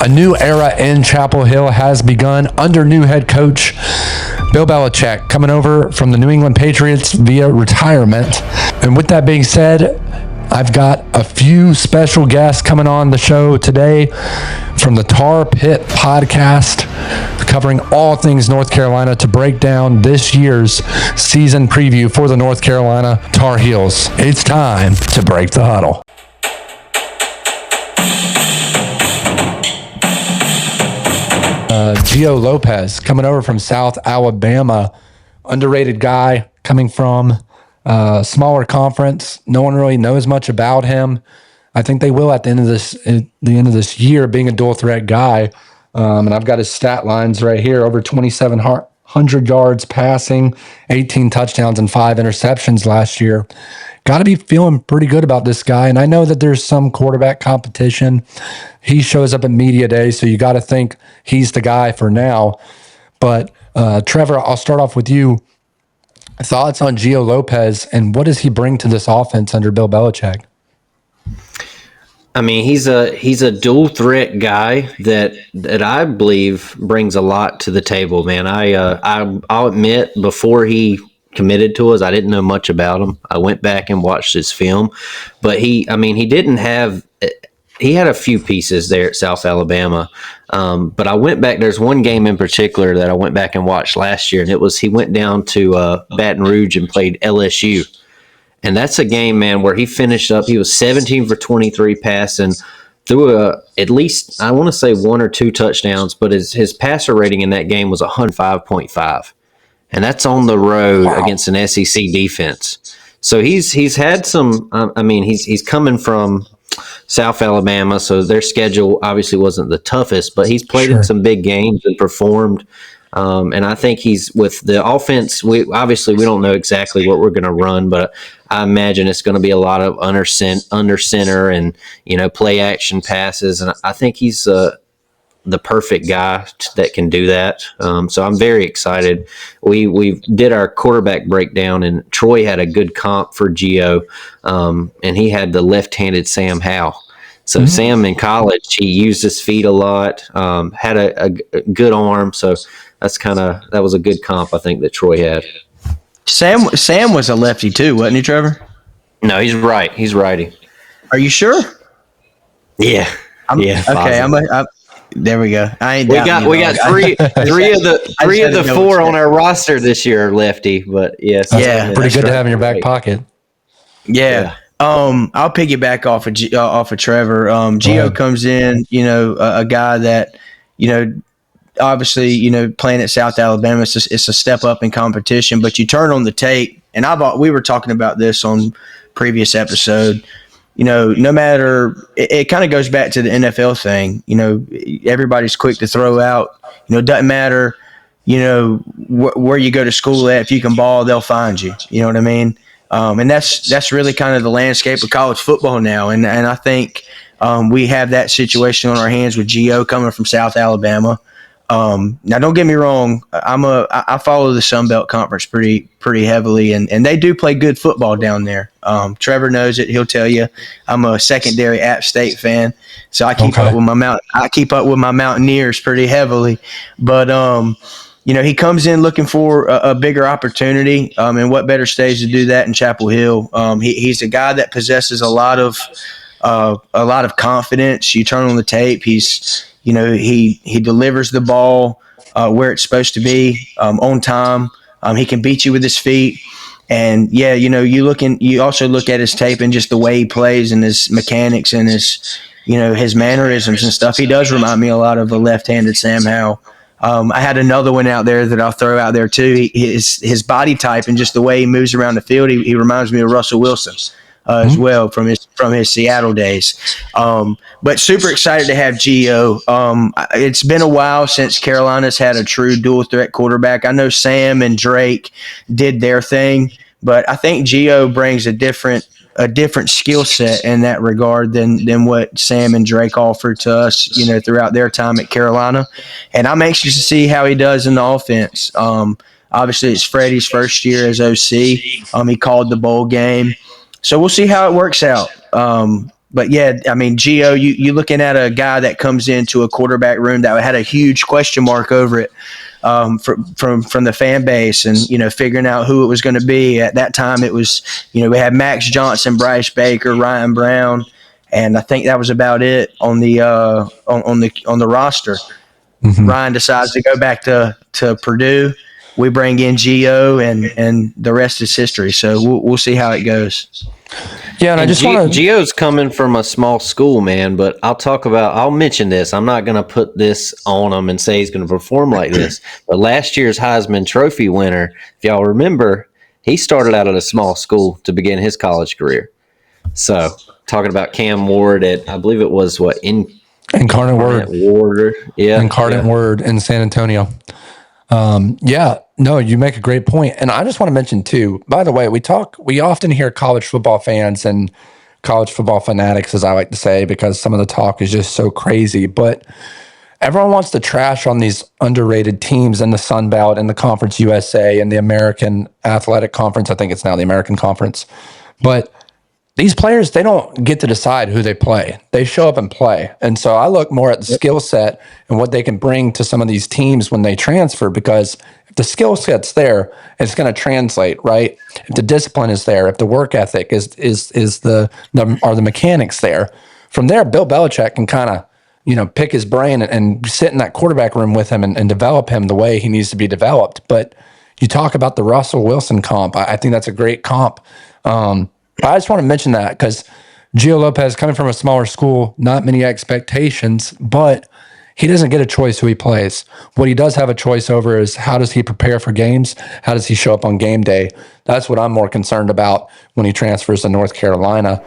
A new era in Chapel Hill has begun under new head coach Bill Belichick, coming over from the New England Patriots via retirement. And with that being said, I've got a few special guests coming on the show today from the Tar Pit podcast, covering all things North Carolina to break down this year's season preview for the North Carolina Tar Heels. It's time to break the huddle. Gio Lopez coming over from South Alabama, underrated guy coming from a smaller conference. No one really knows much about him. I think they will at the end of this year, being a dual threat guy. And I've got his stat lines right here: over 2,700 yards passing, 18 touchdowns, and 5 interceptions last year. Got to be feeling pretty good about this guy. And I know that there's some quarterback competition. He shows up at media day, so you got to think he's the guy for now. But Trevor, I'll start off with you. Thoughts on Gio Lopez, and what does he bring to this offense under Bill Belichick? I mean, he's a dual threat guy that I believe brings a lot to the table, man. I'll admit, before he committed to us, I didn't know much about him. I went back and watched his film, but he had a few pieces there at South Alabama. But I went back. There's one game in particular that I went back and watched last year, and he went down to Baton Rouge and played LSU. And that's a game, man, where he finished up. He was 17 for 23 passing, threw at least, I want to say, 1 or 2 touchdowns, but his passer rating in that game was 105.5. And that's on the road against an SEC defense. So he's had some. He's coming from South Alabama, so their schedule obviously wasn't the toughest, but he's played in some big games and performed. And I think he's with the offense. We don't know exactly what we're going to run, but I imagine it's going to be a lot of under center and play action passes. And I think he's the perfect guy that can do that. So I'm very excited. We did our quarterback breakdown, and Troy had a good comp for Gio, and he had the left-handed Sam Howell. So Sam in college, he used his feet a lot, had a good arm. So that was a good comp, I think, that Troy had. Sam was a lefty too, wasn't he, Trevor? No, he's right. He's righty. Are you sure? Yeah. Okay. There we go. We got three of the 4 on our roster this year are lefty, but yes, pretty good to have in your back pocket. Yeah. I'll piggyback off of Trevor. Gio comes in, a guy that, obviously, playing at South Alabama, it's a step up in competition. But you turn on the tape, and we were talking about this on previous episode. No matter, it kind of goes back to the NFL thing. Everybody's quick to throw out. Doesn't matter, where you go to school at. If you can ball, they'll find you. You know what I mean? And that's really kind of the landscape of college football now. And I think we have that situation on our hands with Gio coming from South Alabama. Now, don't get me wrong. I follow the Sun Belt Conference pretty heavily, and they do play good football down there. Trevor knows it. He'll tell you. I'm a secondary App State fan, so I keep up with my Mountaineers pretty heavily. But he comes in looking for a bigger opportunity, and what better stage to do that in Chapel Hill? He's a guy that possesses a lot of confidence. You turn on the tape, he delivers the ball where it's supposed to be, on time. He can beat you with his feet. And you also look at his tape and just the way he plays and his mechanics and his mannerisms and stuff. He does remind me a lot of a left-handed Sam Howell. I had another one out there that I'll throw out there too. His body type and just the way he moves around the field, he reminds me of Russell Wilson as well from his Seattle days. But super excited to have Gio. It's been a while since Carolina's had a true dual threat quarterback. I know Sam and Drake did their thing, but I think Gio brings a different skill set in that regard than what Sam and Drake offered to us, throughout their time at Carolina. And I'm anxious to see how he does in the offense. Obviously, it's Freddie's first year as OC. He called the bowl game. So we'll see how it works out. But yeah, I mean, Gio, you looking at a guy that comes into a quarterback room that had a huge question mark over it from the fan base, and figuring out who it was going to be. At that time, it was we had Max Johnson, Bryce Baker, Ryan Brown, and I think that was about it on the on the roster. Mm-hmm. Ryan decides to go back to Purdue. We bring in Gio, and the rest is history. So we'll see how it goes. Yeah, and I just want to. Gio's coming from a small school, man. But I'll mention this. I'm not going to put this on him and say he's going to perform like this. But last year's Heisman Trophy winner, if y'all remember, he started out at a small school to begin his college career. So talking about Cam Ward at, I believe it was Incarnate Word. Yeah. Incarnate Word in San Antonio. No, you make a great point. And I just want to mention too, by the way, we often hear college football fans and college football fanatics, as I like to say, because some of the talk is just so crazy, but everyone wants to trash on these underrated teams in the Sun Belt and the Conference USA and the American Athletic Conference. I think it's now the American Conference, but these players, they don't get to decide who they play. They show up and play. And so I look more at the skill set and what they can bring to some of these teams when they transfer, because if the skill set's there, it's going to translate, right? If the discipline is there, if the work ethic are the mechanics there, from there, Bill Belichick can kind of, pick his brain and sit in that quarterback room with him and develop him the way he needs to be developed. But you talk about the Russell Wilson comp. I think that's a great comp. I just want to mention that because Gio Lopez, coming from a smaller school, not many expectations, but he doesn't get a choice who he plays. What he does have a choice over is how does he prepare for games? How does he show up on game day? That's what I'm more concerned about when he transfers to North Carolina.